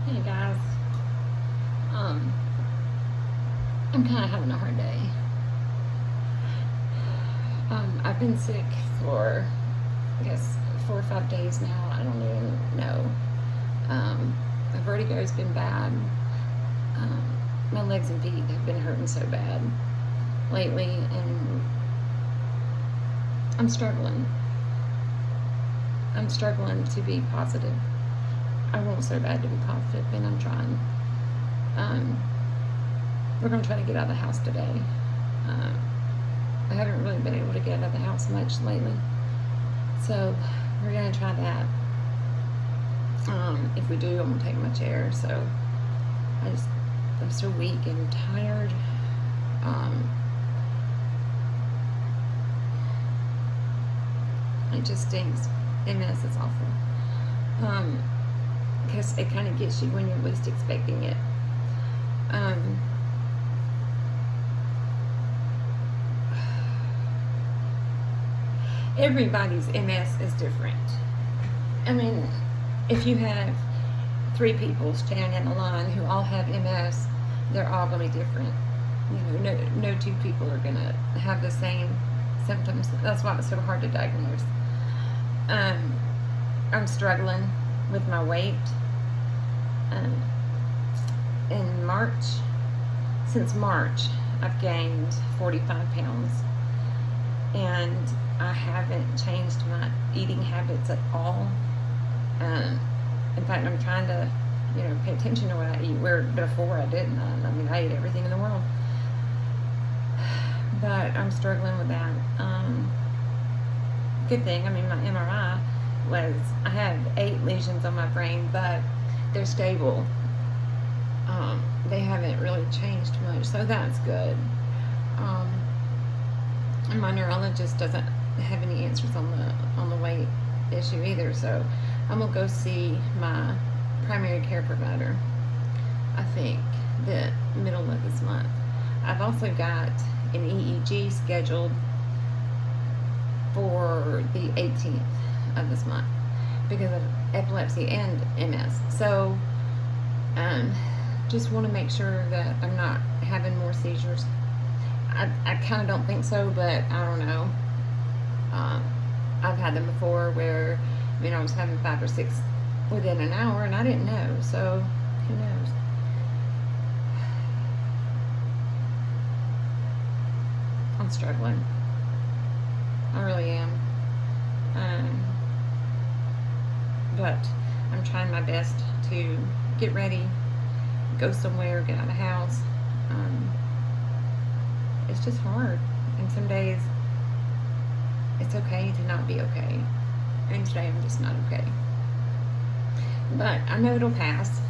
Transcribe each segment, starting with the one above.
Hey guys, um, I'm kind of having a hard day. I've been sick for, I guess, 4 or 5 days now. I don't even know. My vertigo's been bad. Um, my legs and feet have been hurting so bad lately, and I'm struggling. I'm struggling to be positive. I want so bad to be positive, and I'm trying. Um, we're going to try to get out of the house today. Uh, I haven't really been able to get out of the house much lately. So we're going to try that. If we do, I'm going to take my chair. So I'm so weak and tired. Um, it just stinks. MS is awful. Because it kind of gets you when you're least expecting it. Um, everybody's MS is different. I mean, if you have 3 people standing in a line who all have MS, they're all going to be different. You know, no 2 people are going to have the same symptoms. That's why it's so hard to diagnose. I'm struggling with my weight. In March, since March, I've gained 45 pounds. And I haven't changed my eating habits at all. In fact, I'm trying to, pay attention to what I eat. Where before I didn't. I mean, I ate everything in the world. But I'm struggling with that. Good thing, I mean, my MRI was, I have 8 lesions on my brain, but they're stable. They haven't really changed much, so that's good. And my neurologist doesn't have any answers on the weight issue either, so I'm gonna go see my primary care provider, I think, the middle of this month. I've also got an EEG scheduled for the 18th of this month because of epilepsy and MS. So just want to make sure that I'm not having more seizures. I kind of don't think so, but I don't know. I've had them before where, I was having 5 or 6 within an hour and I didn't know, so who knows. I'm struggling. I really am. But I'm trying my best to get ready, go somewhere, get out of the house. It's just hard. And some days it's okay to not be okay. And today I'm just not okay. But I know it'll pass.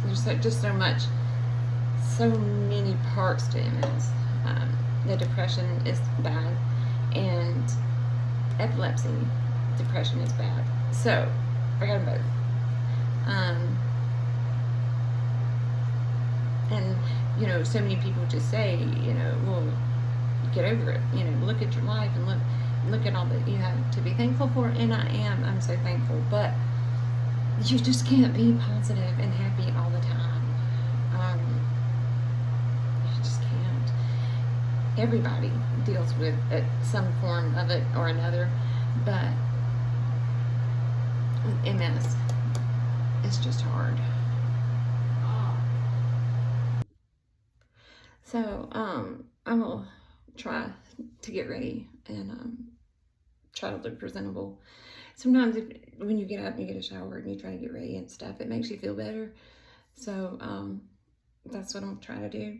There's just so many parts to MS. The depression is bad, and epilepsy, depression is bad. So I got them both. And so many people just say, well, get over it. Look at your life and look at all that you have to be thankful for. And I'm so thankful. But you just can't be positive and happy all the time. You just can't. Everybody deals with some form of it or another, but with MS, it's just hard. So, I will try to get ready and try to look presentable. Sometimes when you get up and you get a shower and you try to get ready and stuff, it makes you feel better. So, that's what I'm trying to do.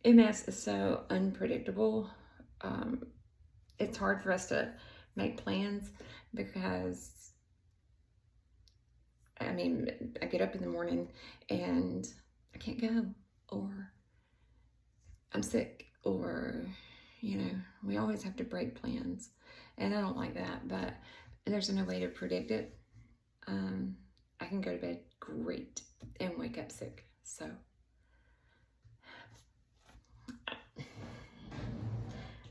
MS is so unpredictable. It's hard for us to make plans because, I get up in the morning and I can't go, or I'm sick, or, we always have to break plans. And I don't like that, but there's no way to predict it. I can go to bed great and wake up sick. So,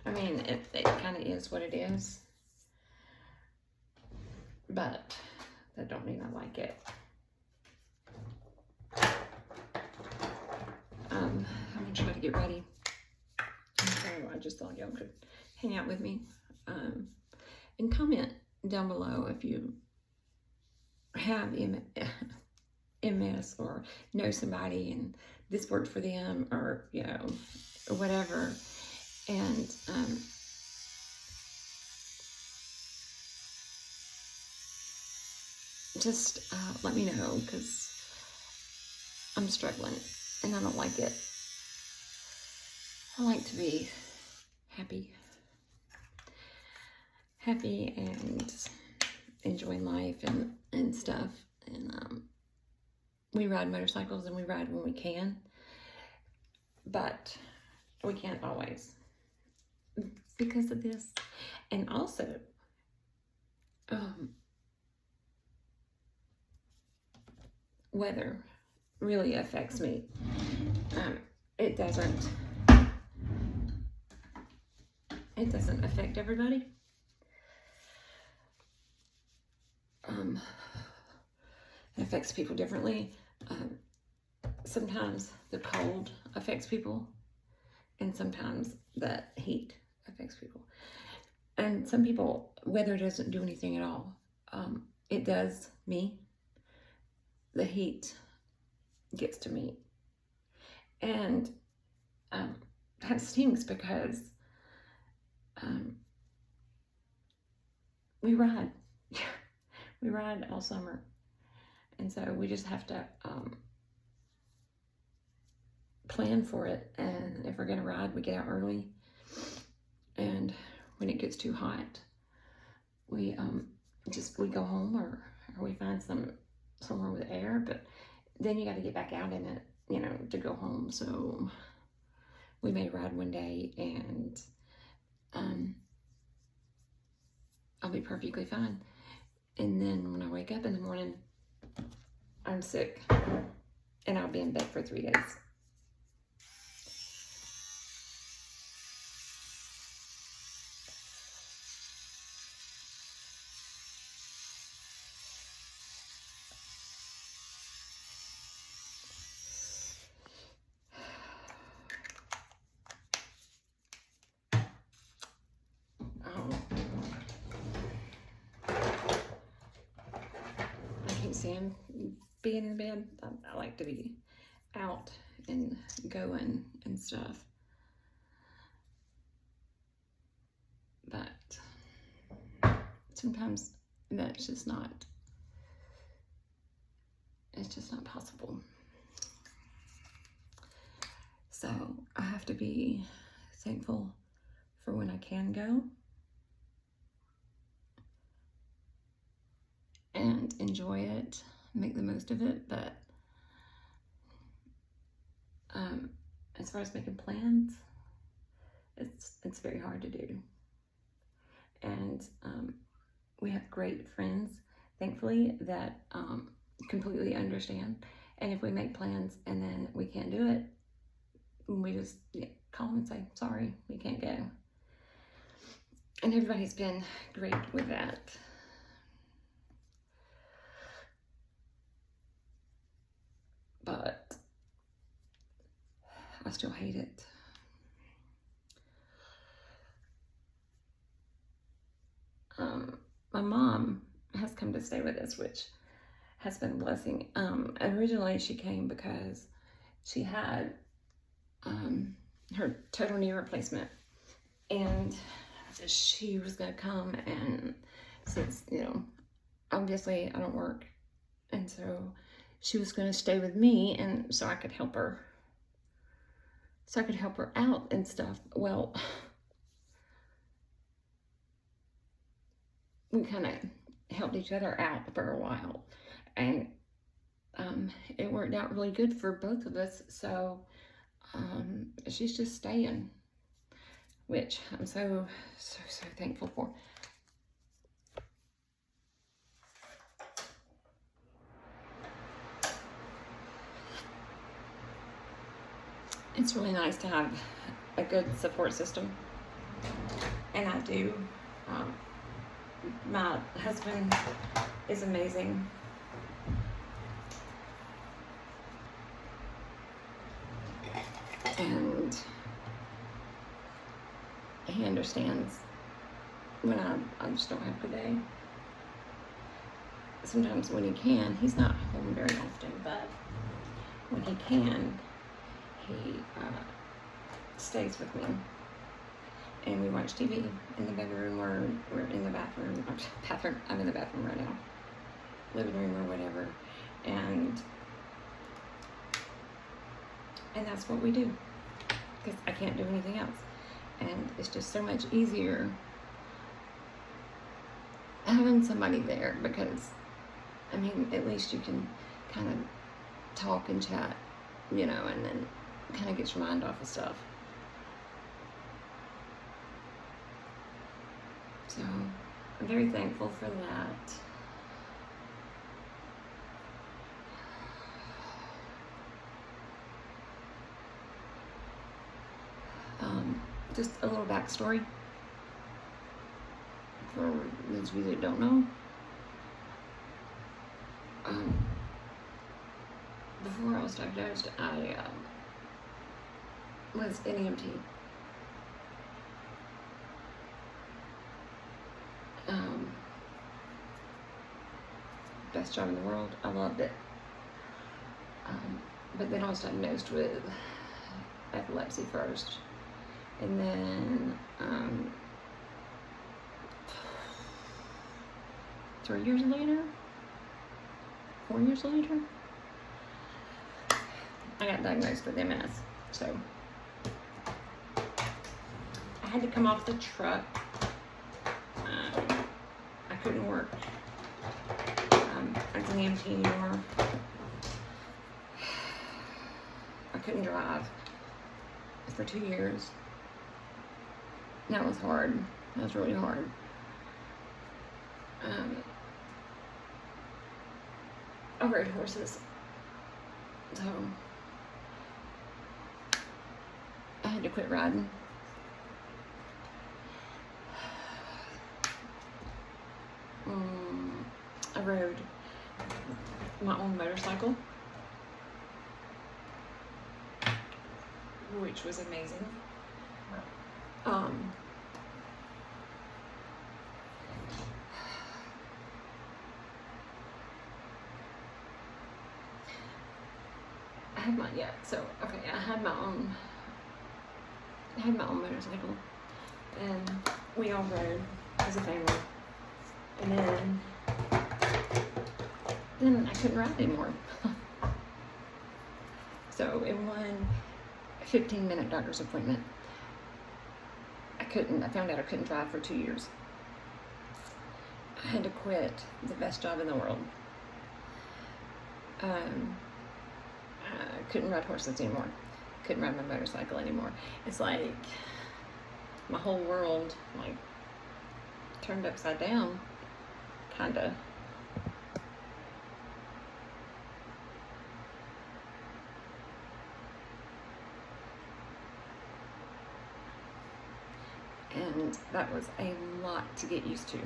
it kind of is what it is. but that don't mean I like it. I'm gonna try to get ready. So I just thought y'all could hang out with me. And comment down below if you have MS or know somebody and this worked for them, or or whatever. And just let me know, because I'm struggling and I don't like it. I like to be happy and enjoying life and stuff. And we ride motorcycles, and we ride when we can, but we can't always because of this. And also, weather really affects me. It doesn't affect everybody. It affects people differently. Sometimes the cold affects people, and sometimes the heat affects people. And some people, weather doesn't do anything at all. It does me. The heat gets to me. And that stings, because we ride. We ride all summer. And so we just have to plan for it. And if we're going to ride, we get out early. And when it gets too hot, we go home, or we find somewhere with air. But then you got to get back out in it, to go home. So we may ride one day, and I'll be perfectly fine. And then when I wake up in the morning, I'm sick, and I'll be in bed for 3 days. Sam being in bed. I like to be out and going and stuff, but sometimes that's just not, it's just not possible. So I have to be thankful for when I can go, and enjoy it, make the most of it. But as far as making plans, it's very hard to do. And we have great friends, thankfully, that completely understand. And if we make plans and then we can't do it, we just call and say, sorry, we can't go. And everybody's been great with that. But I still hate it. My mom has come to stay with us, which has been a blessing. Originally she came because she had her total knee replacement, and she was going to come, and since, obviously I don't work, and so she was going to stay with me, and so I could help her. So I could help her out and stuff. Well, we kind of helped each other out for a while, and it worked out really good for both of us. So she's just staying, which I'm so thankful for. It's really nice to have a good support system, and I do My husband is amazing. And he understands when I just don't have a good day. Sometimes when he can, he's not home very often, but when he can, he stays with me. And we watch TV in the bedroom, or we're in the bathroom. I'm in the bathroom right now. Living room or whatever. And that's what we do. Because I can't do anything else. And it's just so much easier having somebody there, because, I mean, at least you can kind of talk and chat, you know, and then kind of get your mind off of stuff. So I'm very thankful for that. Just a little backstory for those of you that don't know. Before I was diagnosed, I was an EMT. Best job in the world. I loved it. But then I was diagnosed with epilepsy first. And then 3 years later, 4 years later, I got diagnosed with MS. So I had to come off the truck. I couldn't work as an EMT anymore. I couldn't drive for 2 years. That was hard. That was really hard. I rode horses, so I had to quit riding. I rode my own motorcycle, which was amazing. I had I had my own motorcycle, and we all rode as a family. And then I couldn't ride anymore. So in one 15-minute doctor's appointment, I found out I couldn't drive for 2 years. I had to quit the best job in the world. I couldn't ride horses anymore. Couldn't ride my motorcycle anymore. It's like my whole world like turned upside down, kinda. And that was a lot to get used to.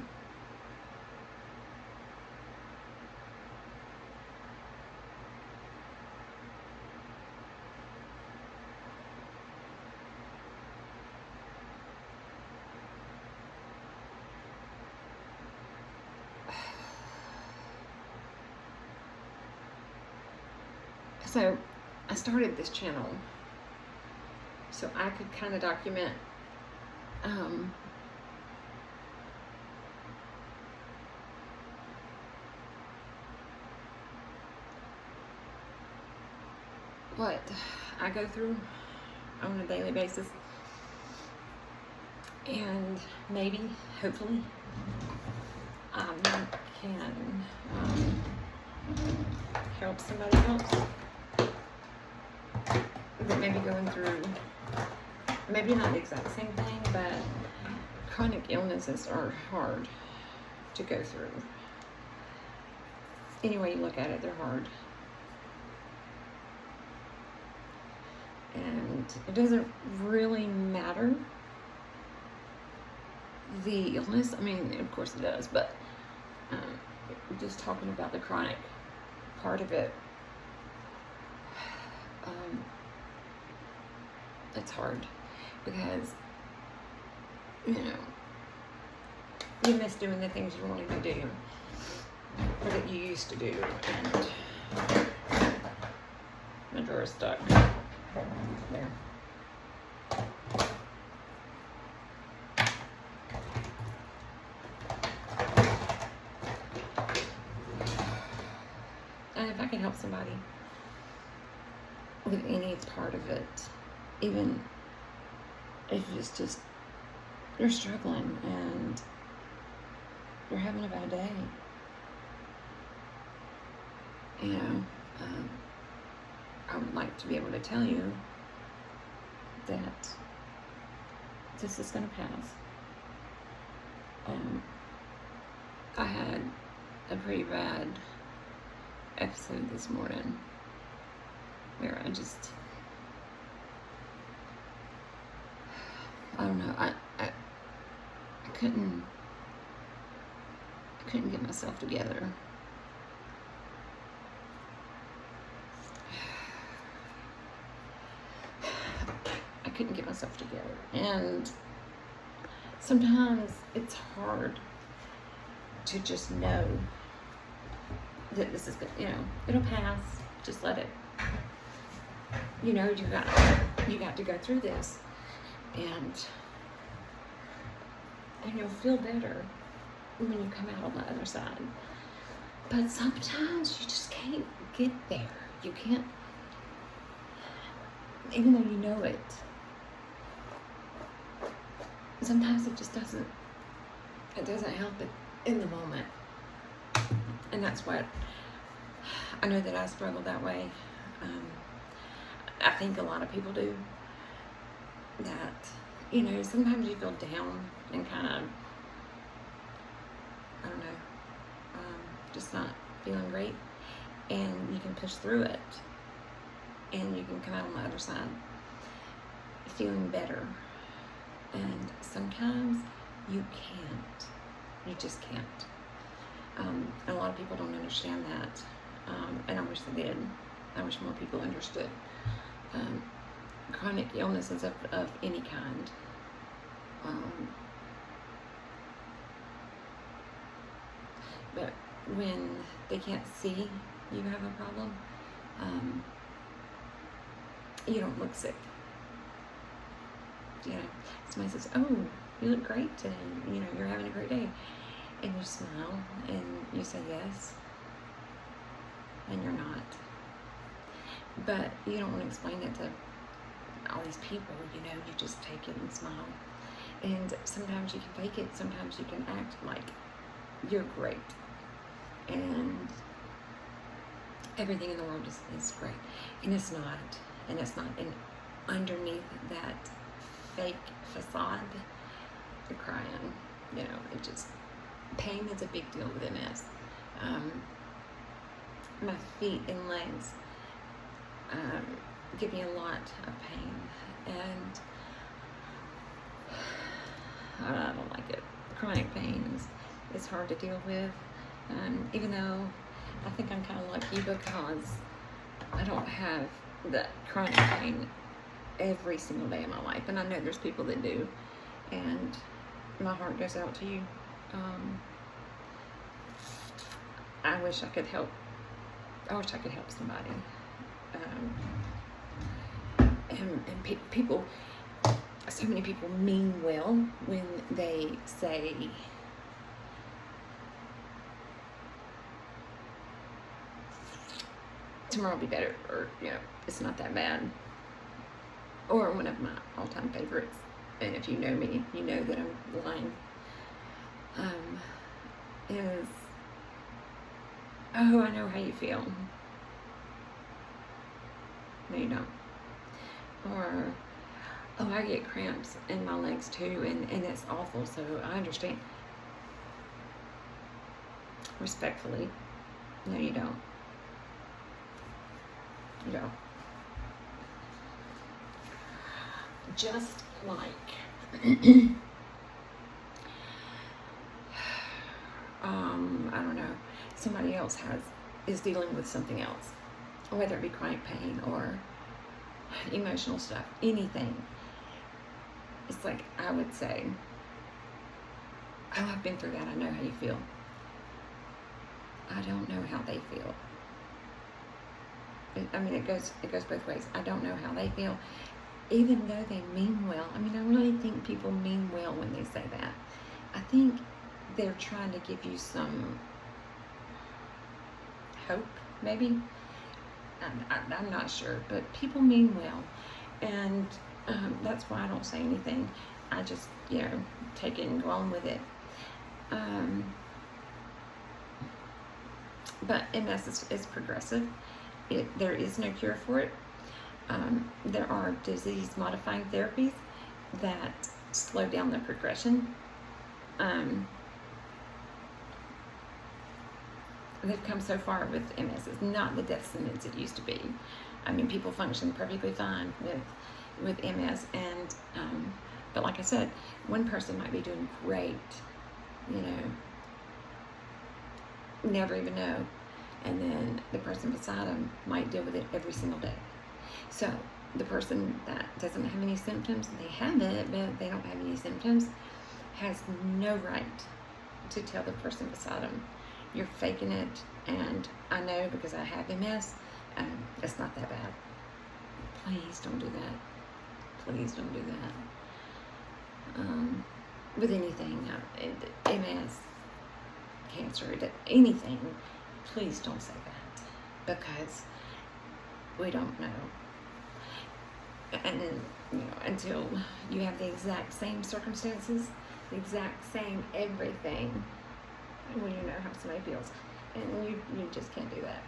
So I started this channel so I could kind of document what I go through on a daily basis, and maybe, hopefully, I can help somebody else that may be going through, maybe not the exact same thing, but chronic illnesses are hard to go through. Any way you look at it, they're hard. And it doesn't really matter the illness. I mean, of course it does, but just talking about the chronic part of it, it's hard because, you know, you miss doing the things you wanted to do or that you used to do, and my drawer is stuck there. And if I can help somebody with any part of it, even if it's just you're struggling and you're having a bad day, you know, I would like to be able to tell you that this is going to pass. I had a pretty bad episode this morning where I don't know, I couldn't get myself together. I couldn't get myself together, and sometimes it's hard to just know that this is good, you know, it'll pass, just let it, you know, you got to go through this, and you'll feel better when you come out on the other side. But sometimes you just can't get there. You can't, even though you know it, sometimes it just doesn't help it in the moment. And that's what I know that I struggle that way. I think a lot of people do. That, you know, sometimes you feel down and kind of, I don't know, just not feeling great. And you can push through it. And you can come out on the other side feeling better. And sometimes you can't. You just can't. And a lot of people don't understand that. And I wish they did. I wish more people understood. Chronic illnesses of any kind. But when they can't see you have a problem, you don't look sick. You know, somebody says, "Oh, you look great today. You know, you're having a great day," and you smile and you say yes, and you're not. But you don't want to explain it to all these people. You know, you just take it and smile. And sometimes you can fake it. Sometimes you can act like you're great, and everything in the world is great, and it's not. And it's not. And underneath that fake facade, you're crying. You know, it just, pain is a big deal with MS. My feet and legs give me a lot of pain, and I don't like it. Chronic pain is hard to deal with, even though I think I'm kind of lucky because I don't have that chronic pain every single day of my life, and I know there's people that do, and my heart goes out to you. I wish I could help. I wish I could help somebody. And people, so many people mean well when they say, tomorrow will be better, or, you know, it's not that bad. Or one of my all-time favorites, and if you know me, you know that I'm lying, is, "Oh, I know how you feel." No, you don't. Or, "Oh, I get cramps in my legs too, and it's awful, so I understand." Respectfully, no, you don't. You don't. Just like know, somebody else is dealing with something else, whether it be chronic pain or emotional stuff, anything. It's like I would say, oh, I've been through that, I know how you feel. I don't know how they feel. I mean, it goes both ways. I don't know how they feel, even though they mean well. I mean, I really think people mean well when they say that. I think they're trying to give you some hope, maybe. I'm not sure, but people mean well, and that's why I don't say anything. I just, take it and go on with it. But MS is progressive. There is no cure for it. There are disease-modifying therapies that slow down the progression. They've come so far with MS. It's not the death sentence it used to be. I mean, people function perfectly fine with MS, and but like I said, one person might be doing great, never even know, and then the person beside them might deal with it every single day. So the person that doesn't have any symptoms, they have it, but they don't have any symptoms, has no right to tell the person beside them, you're faking it. And I know, because I have MS, it's not that bad. Please don't do that. Please don't do that. With anything, MS, cancer, anything, please don't say that, because we don't know. And then, until you have the exact same circumstances, the exact same everything, when you know how somebody feels, and you just can't do that.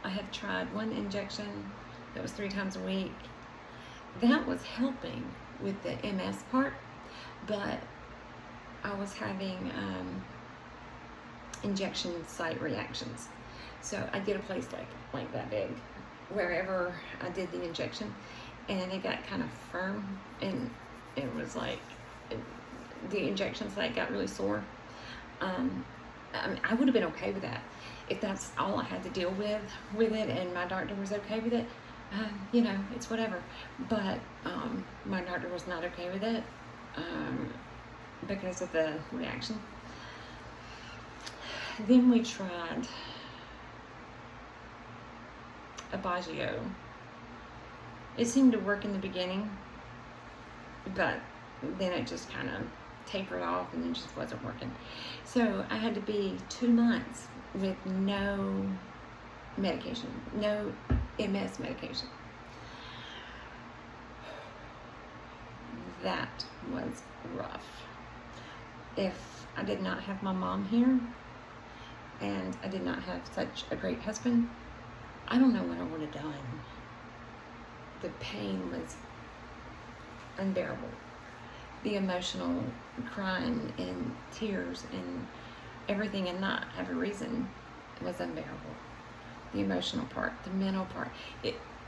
I have tried one injection that was 3 times a week. That was helping with the MS part, but I was having injection site reactions. So I did a place like that big, wherever I did the injection, and it got kind of firm, and it was like the injection site got really sore. I mean, I would have been okay with that if that's all I had to deal with it, and my doctor was okay with it. It's whatever. But my doctor was not okay with it because of the reaction. Then we tried Aubagio. It seemed to work in the beginning, but then it just kind of tapered off, and it just wasn't working. So I had to be 2 months with no medication, no MS medication. That was rough. If I did not have my mom here, and I did not have such a great husband, I don't know what I would have done. The pain was unbearable. The emotional crying and tears and everything, and not have a reason, was unbearable. The emotional part, the mental part.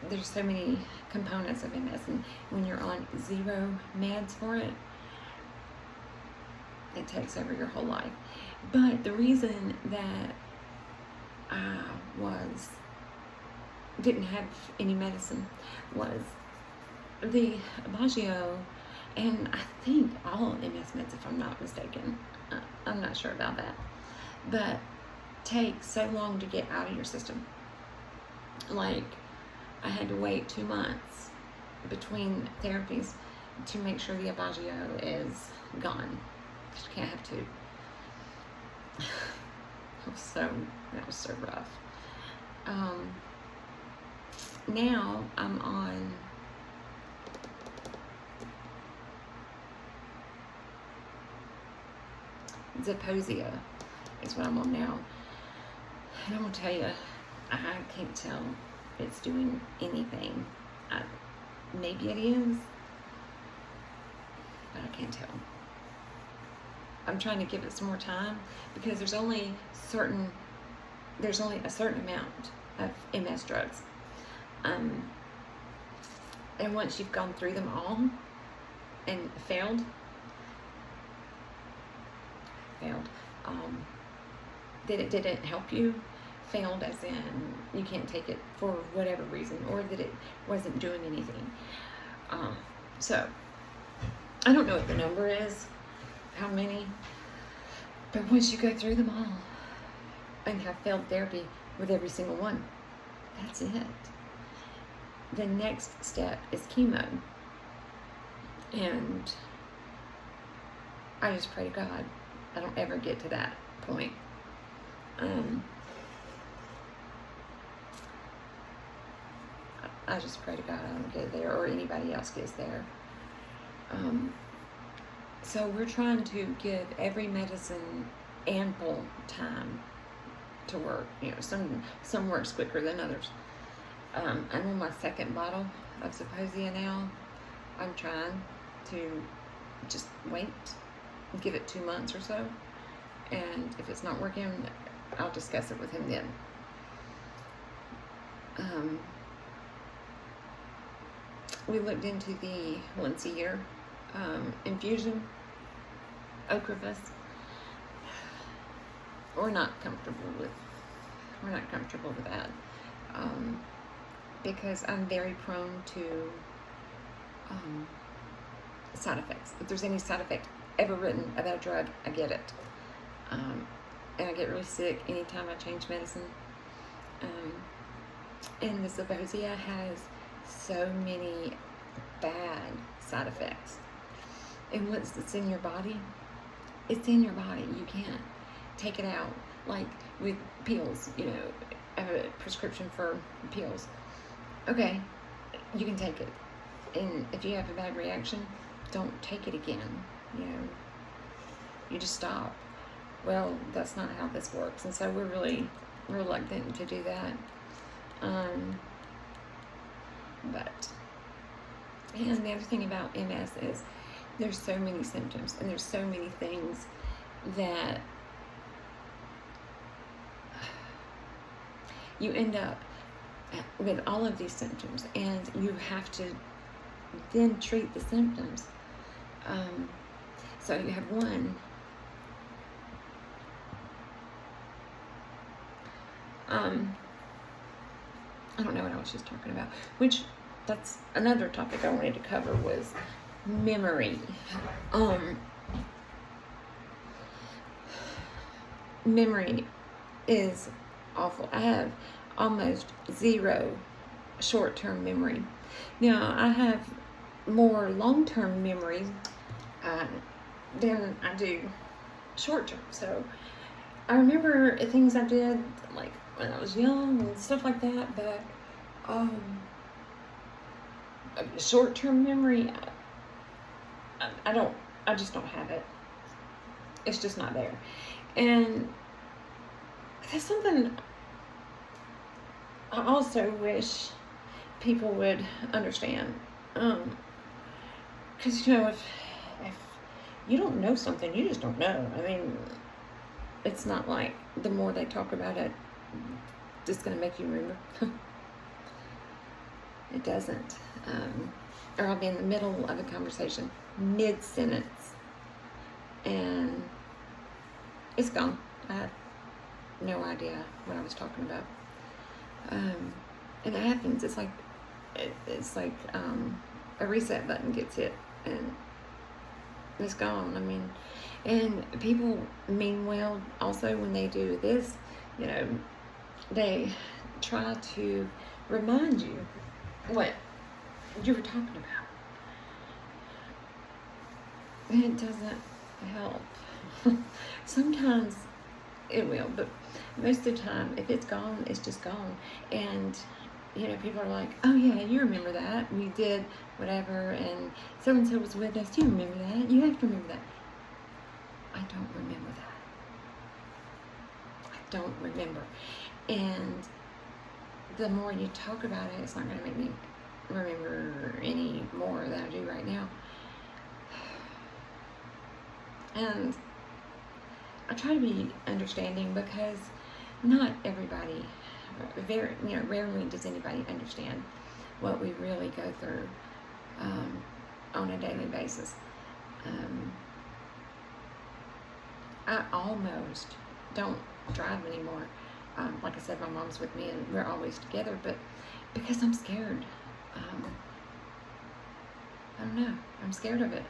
There's so many components of MS, and when you're on 0 meds for it, it takes over your whole life. But the reason that I didn't have any medicine was the Aubagio, and I think all MS meds, if I'm not mistaken. I'm not sure about that, but take so long to get out of your system. Like, I had to wait 2 months between therapies to make sure the Aubagio is gone. You can't have 2. That was so rough. Now I'm on Zeposia is what I'm on now. And I'm gonna tell you, I can't tell it's doing anything. Maybe it is, but I can't tell. I'm trying to give it some more time, because there's only a certain amount of MS drugs. And once you've gone through them all and failed, that it didn't help you, failed as in you can't take it for whatever reason, or that it wasn't doing anything. So I don't know what the number is, how many, but once you go through them all and have failed therapy with every single one, that's it. The next step is chemo. And I just pray to God I don't ever get to that point. I just pray to God I don't get there, or anybody else gets there. So we're trying to give every medicine ample time to work. You know, some works quicker than others. I'm on my second bottle of Zeposia now. I'm trying to just wait, give it 2 months or so, and if it's not working, I'll discuss it with him then. We looked into the once a year infusion, Ocrevus. We're not comfortable with that, because I'm very prone to side effects. If there's any side effect ever written about a drug, I get it, and I get really sick anytime I change medicine. And the Zeposia has so many bad side effects. And once it's in your body, it's in your body. You can't take it out. Like with pills, you know, I have a prescription for pills. Okay, you can take it. And if you have a bad reaction, don't take it again. You know, you just stop. Well, that's not how this works. And so we're really reluctant to do that. And the other thing about MS is there's so many symptoms and there's so many things that you end up with all of these symptoms, and you have to then treat the symptoms. So you have one. I don't know what I was just talking about, which that's another topic I wanted to cover was memory. Memory is awful. I have almost zero short-term memory. Now, I have more long-term memory than I do short-term. So I remember things I did like when I was young and stuff like that, but short-term memory, I just don't have it. It's just not there. And that's something I also wish people would understand. Because, you know, if you don't know something, you just don't know. I mean, it's not like the more they talk about it, it's going to make you remember. It doesn't. Or I'll be in the middle of a conversation, mid-sentence, and it's gone. I had no idea what I was talking about. And it happens. It's like a reset button gets hit, and it's gone. I mean, and people mean well also when they do this, you know, they try to remind you what you were talking about. And it doesn't help. Sometimes it will, but most of the time, if it's gone, it's just gone. And, you know, people are like, oh yeah, you remember that. We did whatever, and so-and-so was with us. You remember that. You have to remember that. I don't remember that. I don't remember. And the more you talk about it, it's not going to make me remember any more than I do right now. And I try to be understanding, because not everybody, rarely does anybody understand what we really go through. on a daily basis. I almost don't drive anymore. Like I said, my mom's with me and we're always together, but because I'm scared. I don't know. I'm scared of it.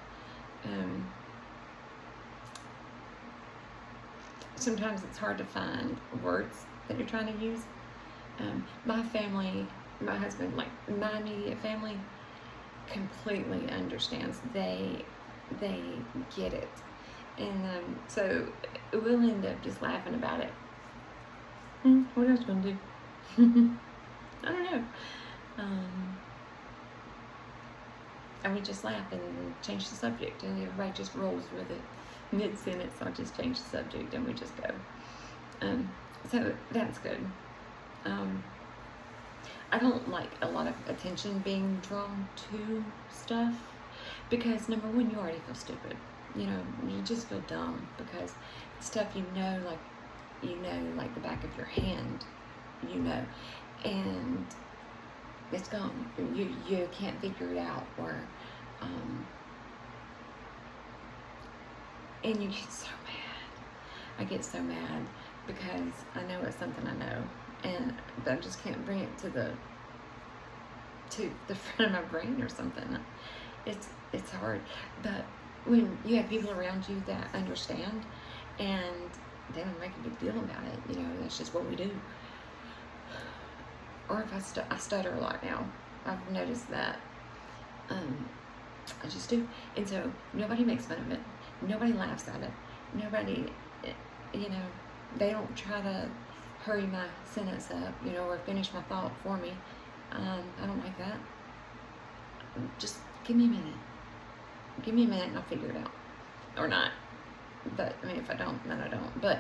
Sometimes it's hard to find words that you're trying to use. My family, my husband, like my immediate family, completely understands. They get it, and so we'll end up just laughing about it. What else gonna do? I don't know. And we just laugh and change the subject, and everybody just rolls with it. Mid-sentence, I'll just change the subject, and we just go. So that's good. I don't like a lot of attention being drawn to stuff, because number one, you already feel stupid. You know, you just feel dumb because stuff like the back of your hand, and it's gone. You can't figure it out, or and you get so mad. I get so mad because I know it's something I know, but I just can't bring it to the front of my brain or something. It's hard, but when you have people around you that understand and they don't make a big deal about it, that's just what we do. Or if I stutter a lot now, I've noticed that. I just do, and so nobody makes fun of it. Nobody laughs at it. Nobody, they don't try to hurry my sentence up, or finish my thought for me. I don't like that. Just give me a minute. Give me a minute and I'll figure it out. Or not. But, if I don't, then I don't. But,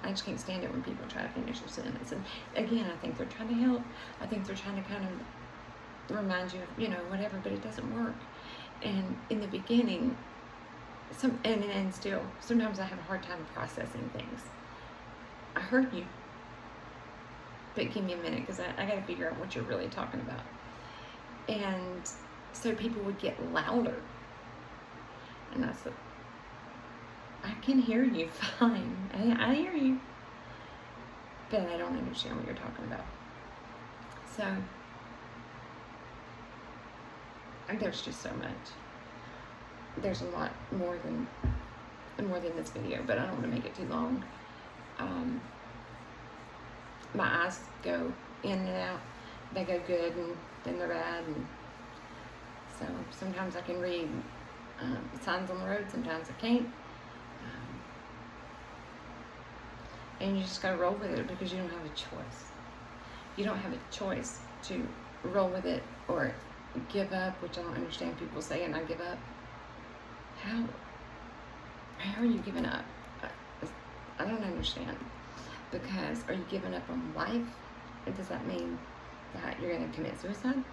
I just can't stand it when people try to finish their sentence. And again, I think they're trying to help. I think they're trying to kind of remind you of, whatever, but it doesn't work. And in the beginning, and still, sometimes I have a hard time processing things. I heard you, but give me a minute, because I got to figure out what you're really talking about. And so people would get louder. And I said, I can hear you fine. I hear you. But I don't understand what you're talking about. So, there's just so much. There's a lot more than this video, but I don't want to make it too long. My eyes go in and out. They go good, and then they're bad. And so sometimes I can read signs on the road, sometimes I can't. And you just gotta roll with it, because you don't have a choice. You don't have a choice to roll with it or give up, which I don't understand people saying I give up. How are you giving up? I don't understand. Because are you giving up on life? Does that mean that you're gonna commit suicide?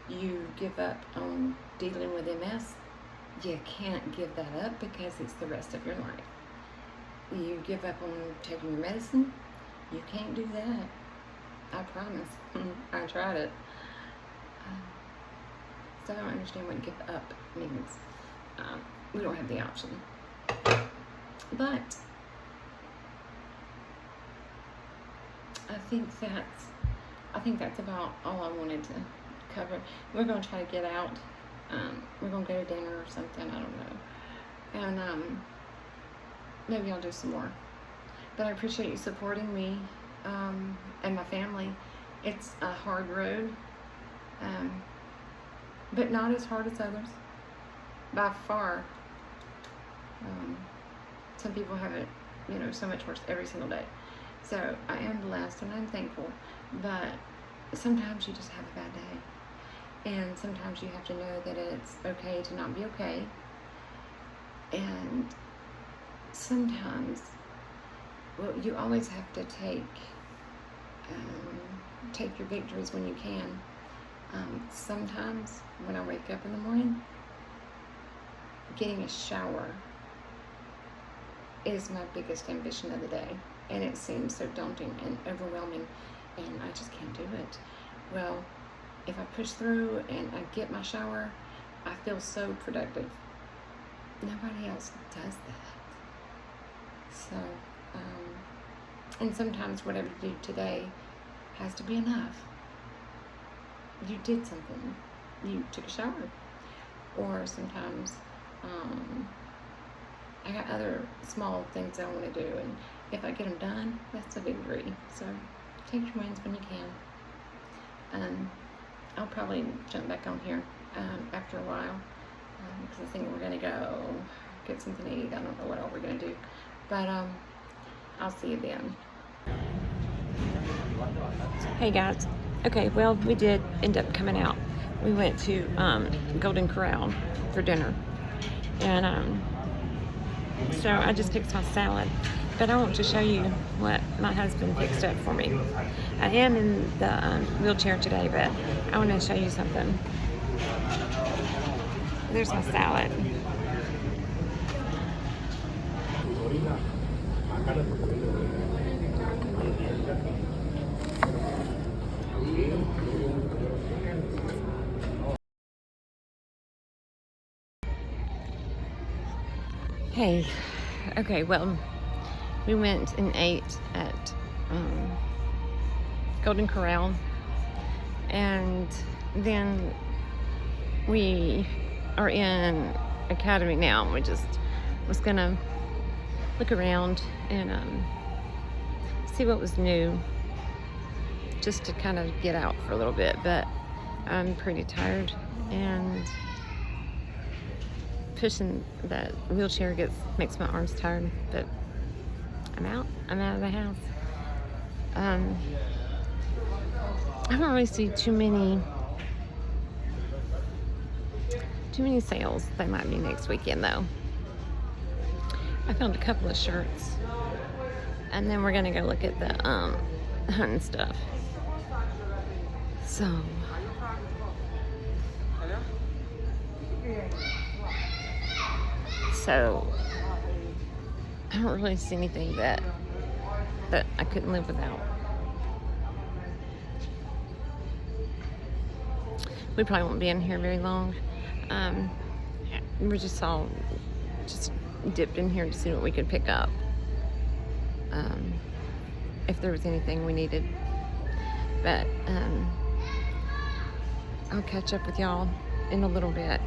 You give up on dealing with MS? You can't give that up, because it's the rest of your life. You give up on taking your medicine? You can't do that. I promise. I tried it. So I don't understand what give up means. We don't have the option. But I think that's about all I wanted to cover. We're going to try to get out. We're going to go to dinner or something. I don't know. And maybe I'll do some more. But I appreciate you supporting me and my family. It's a hard road, but not as hard as others. By far. Some people have it, so much worse every single day. So I am blessed and I'm thankful, but sometimes you just have a bad day. And sometimes you have to know that it's okay to not be okay. And sometimes, you always have to take your victories when you can. Sometimes when I wake up in the morning, getting a shower is my biggest ambition of the day. And it seems so daunting and overwhelming. and I just can't do it. Well, if I push through and I get my shower, I feel so productive. Nobody else does that. So, and sometimes whatever you do today has to be enough. You did something. You took a shower. Or sometimes I got other small things I want to do, and if I get them done, that's a victory. So take your wins when you can. I'll probably jump back on here after a while, because I think we're going to go get something to eat. I don't know what all we're going to do, but I'll see you then. Hey guys. Okay, well, we did end up coming out. We went to Golden Corral for dinner, and so I just fixed my salad, but I want to show you what my husband fixed up for me. I am in the wheelchair today, but I want to show you something. There's my salad. Hey, okay, well, we went and ate at Golden Corral, and then we are in Academy now. We just was gonna look around and see what was new, just to kind of get out for a little bit, but I'm pretty tired, and pushing that wheelchair makes my arms tired, but I'm out of the house. I don't really see too many sales. They might be next weekend though. I found a couple of shirts, and then we're gonna go look at the hunting stuff. So I don't really see anything that I couldn't live without. We probably won't be in here very long. We just dipped in here to see what we could pick up, if there was anything we needed. But I'll catch up with y'all in a little bit.